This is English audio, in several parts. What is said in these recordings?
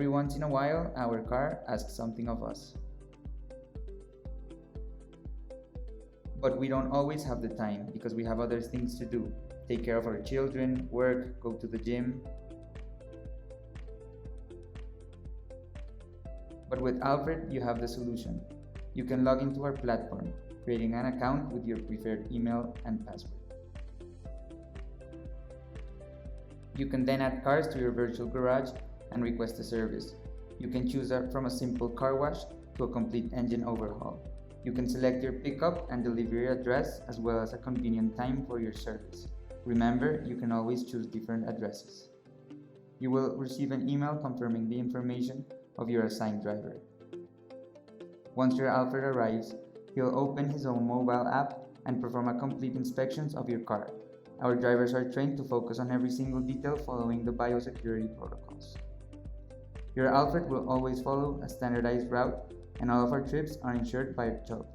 Every once in a while, our car asks something of us. But we don't always have the time because we have other things to do. Take care of our children, work, go to the gym. But with Alfred, you have the solution. You can log into our platform, creating an account with your preferred email and password. You can then add cars to your virtual garage and request a service. You can choose from a simple car wash to a complete engine overhaul. You can select your pickup and delivery address as well as a convenient time for your service. Remember, you can always choose different addresses. You will receive an email confirming the information of your assigned driver. Once your Alfred arrives, he'll open his own mobile app and perform a complete inspection of your car. Our drivers are trained to focus on every single detail following the biosecurity protocols. Your Alfred will always follow a standardized route, and all of our trips are insured by Chubb.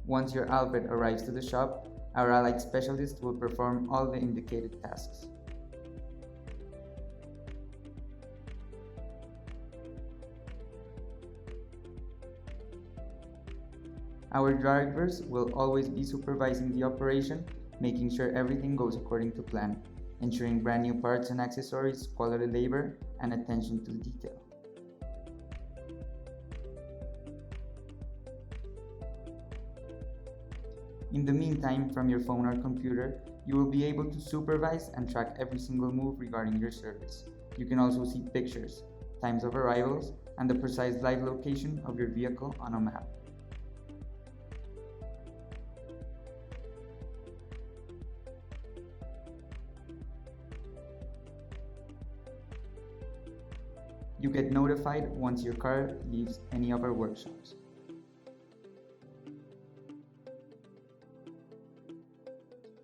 Once your Alfred arrives to the shop, our allied specialist will perform all the indicated tasks. Our drivers will always be supervising the operation, making sure everything goes according to plan, ensuring brand new parts and accessories, quality labor, and attention to detail. In the meantime, from your phone or computer, you will be able to supervise and track every single move regarding your service. You can also see pictures, times of arrivals, and the precise live location of your vehicle on a map. You get notified once your car leaves any of our workshops.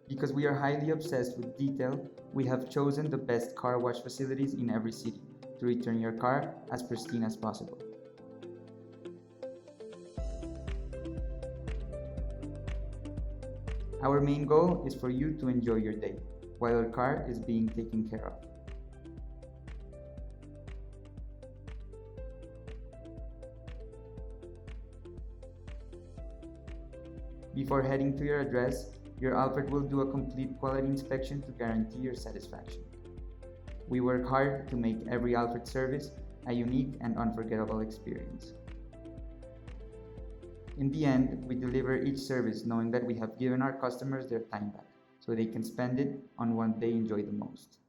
Because we are highly obsessed with detail, we have chosen the best car wash facilities in every city to return your car as pristine as possible. Our main goal is for you to enjoy your day, while your car is being taken care of. Before heading to your address, your Alfred will do a complete quality inspection to guarantee your satisfaction. We work hard to make every Alfred service a unique and unforgettable experience. In the end, we deliver each service knowing that we have given our customers their time back, so they can spend it on what they enjoy the most.